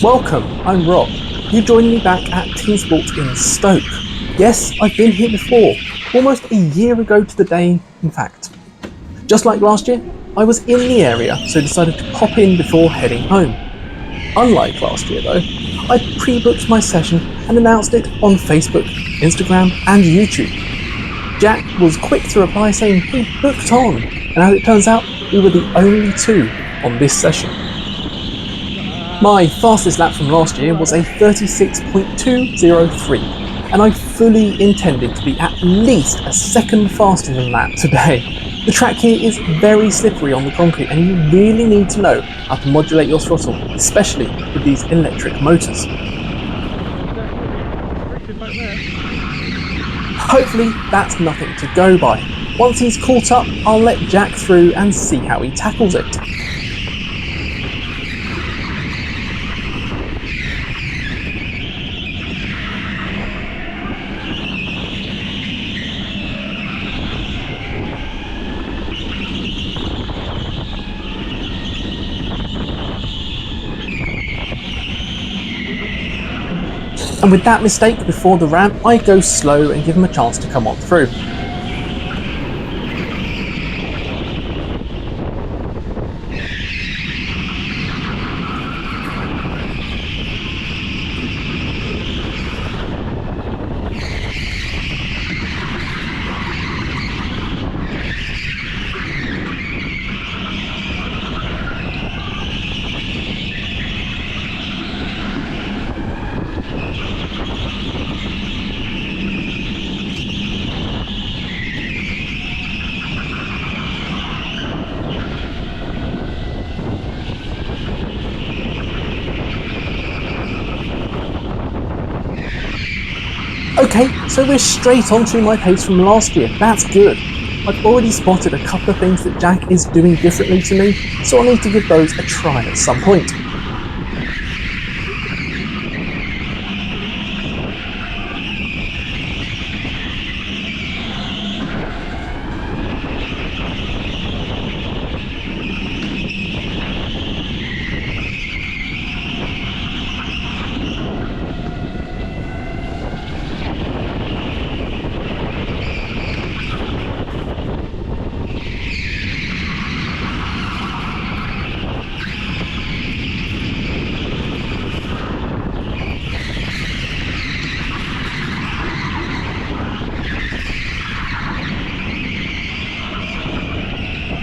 Welcome, I'm Rob. You joined me back at TeamSport in Stoke. Yes, I've been here before, almost a year ago to the day, in fact. Just like last year, I was in the area, so decided to pop in before heading home. Unlike last year though, I pre-booked my session and announced it on Facebook, Instagram and YouTube. Jack was quick to reply saying he booked on, and as it turns out, we were the only two on this session. My fastest lap from last year was a 36.203, and I fully intended to be at least a second faster than that today. The track here is very slippery on the concrete, and you really need to know how to modulate your throttle, especially with these electric motors. Hopefully that's nothing to go by. Once he's caught up, I'll let Jack through and see how he tackles it. And with that mistake before the ramp, I go slow and give him a chance to come on through. Okay, so we're straight onto my pace from last year. That's good. I've already spotted a couple of things that Jack is doing differently to me, so I'll need to give those a try at some point.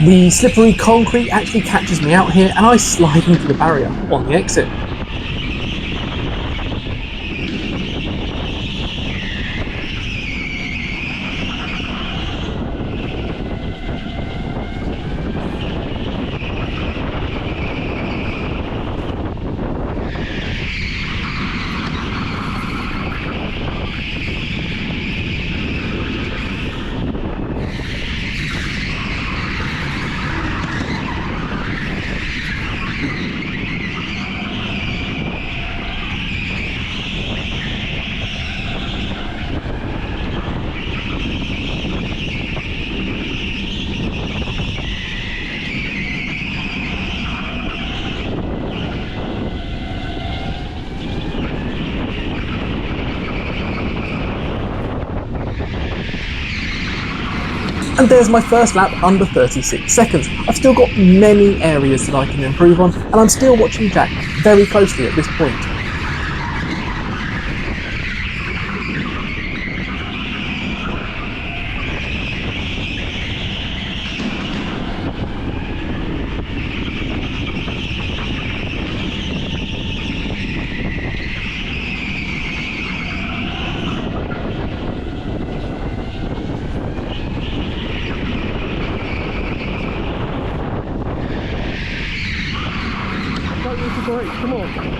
The slippery concrete actually catches me out here and I slide into the barrier on the exit. And there's my first lap under 36 seconds. I've still got many areas that I can improve on, and I'm still watching Jack very closely at this point. Come on.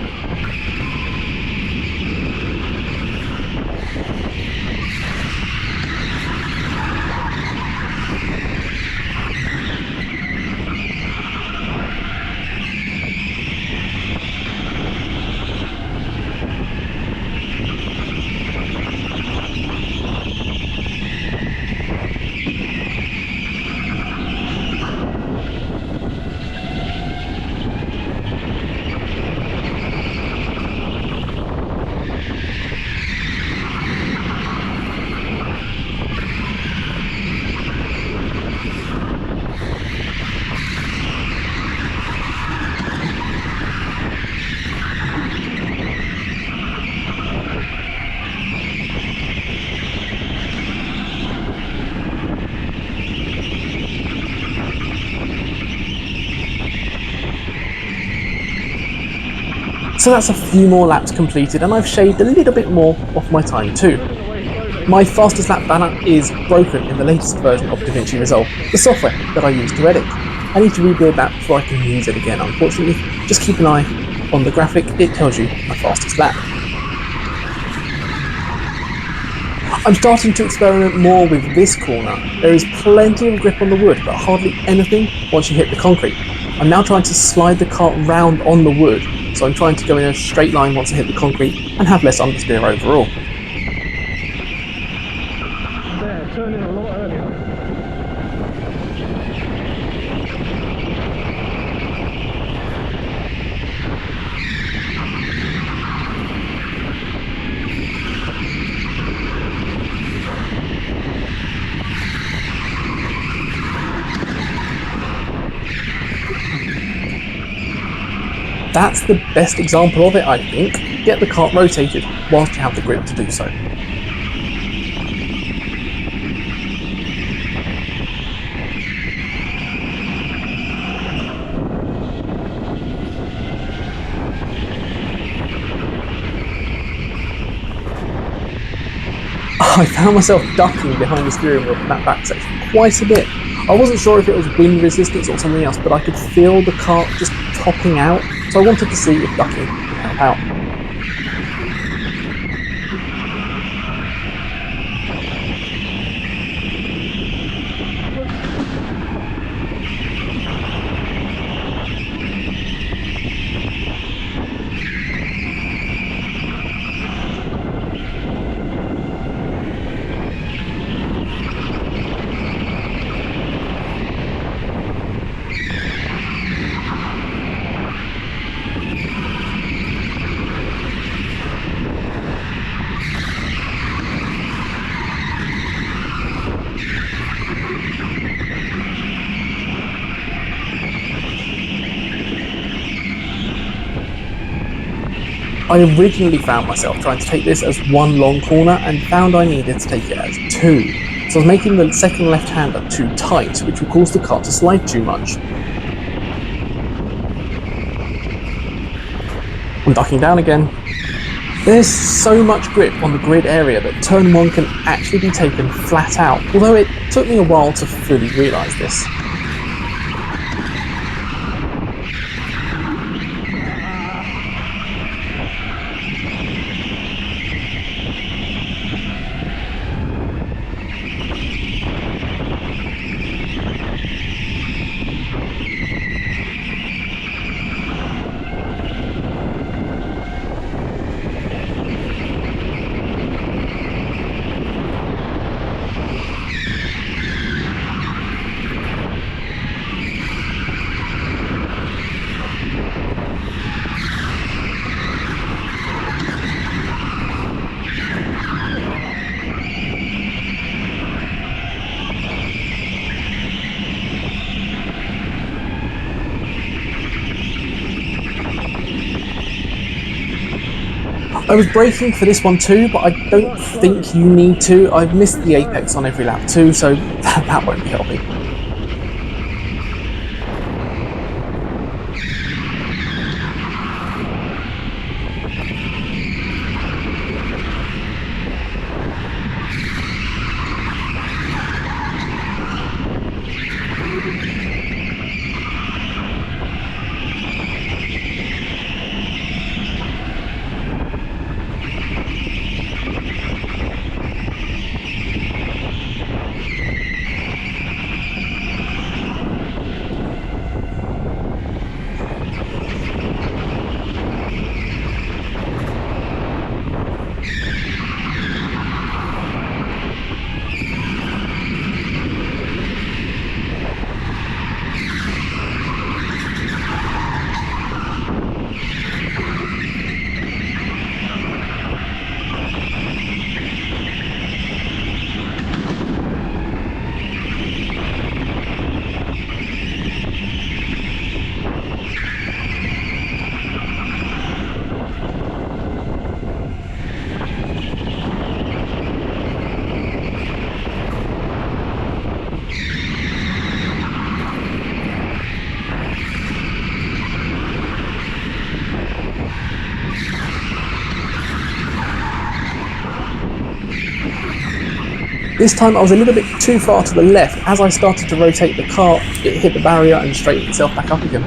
So that's a few more laps completed, and I've shaved a little bit more off my time too. My fastest lap banner is broken in the latest version of DaVinci Resolve, the software that I use to edit. I need to rebuild that before I can use it again, unfortunately. Just keep an eye on the graphic, it tells you my fastest lap. I'm starting to experiment more with this corner. There is plenty of grip on the wood, but hardly anything once you hit the concrete. I'm now trying to slide the kart round on the wood, so I'm trying to go in a straight line once I hit the concrete and have less understeer overall. There, turn in a lot earlier. That's the best example of it, I think. Get the kart rotated whilst you have the grip to do so. I found myself ducking behind the steering wheel in that back section quite a bit. I wasn't sure if it was wind resistance or something else, but I could feel the kart just topping out, so I wanted to see if ducking would help out. I originally found myself trying to take this as one long corner and found I needed to take it as two. So I was making the second left-hander too tight, which would cause the kart to slide too much. I'm ducking down again. There's so much grip on the grid area that turn 1 can actually be taken flat out, although it took me a while to fully realise this. I was braking for this one too, but I don't think you need to. I've missed the apex on every lap too, so that won't be helping. This time I was a little bit too far to the left. As I started to rotate the car, it hit the barrier and straightened itself back up again.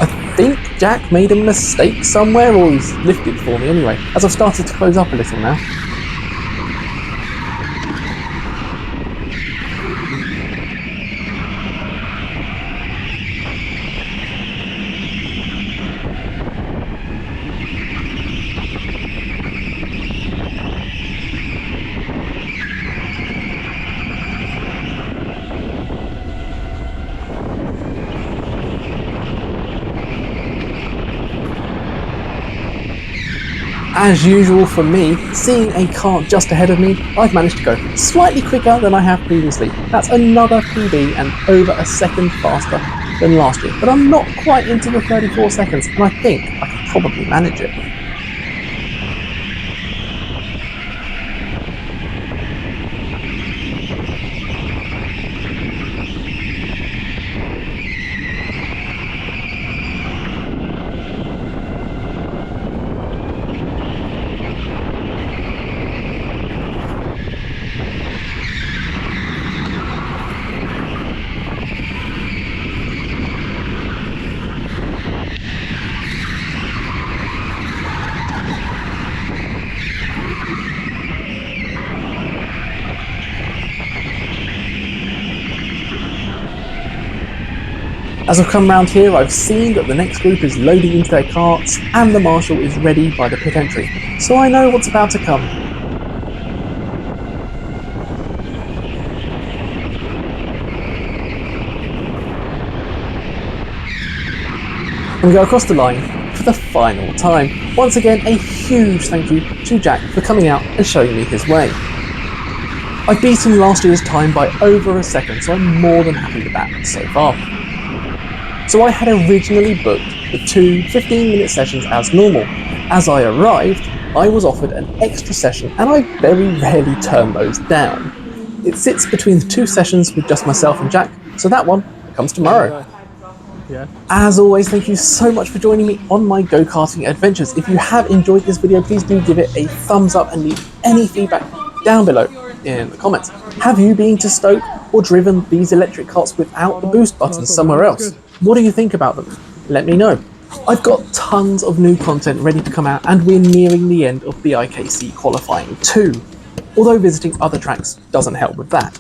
I think Jack made a mistake somewhere, or he's lifted for me anyway, as I've started to close up a little now. As usual for me, seeing a car just ahead of me, I've managed to go slightly quicker than I have previously. That's another PB and over a second faster than last year. But I'm not quite into the 34 seconds, and I think I can probably manage it. As I've come round here, I've seen that the next group is loading into their carts and the marshal is ready by the pit entry, so I know what's about to come. And we go across the line for the final time. Once again, a huge thank you to Jack for coming out and showing me his way. I beat him last year's time by over a second, so I'm more than happy with that so far. So I had originally booked the two 15-minute sessions as normal. As I arrived, I was offered an extra session, and I very rarely turn those down. It sits between the two sessions with just myself and Jack, so that one comes tomorrow. Yeah. As always, thank you so much for joining me on my go-karting adventures. If you have enjoyed this video, please do give it a thumbs up and leave any feedback down below in the comments. Have you been to Stoke or driven these electric carts without the boost button somewhere else? What do you think about them? Let me know. I've got tons of new content ready to come out, and we're nearing the end of the IKC qualifying too, although visiting other tracks doesn't help with that.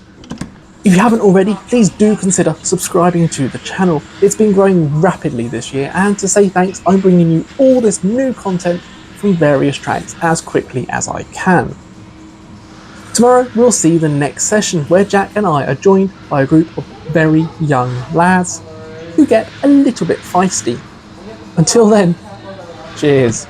If you haven't already, please do consider subscribing to the channel. It's been growing rapidly this year, and to say thanks, I'm bringing you all this new content from various tracks as quickly as I can. Tomorrow we'll see the next session, where Jack and I are joined by a group of very young lads who get a little bit feisty. Until then, cheers.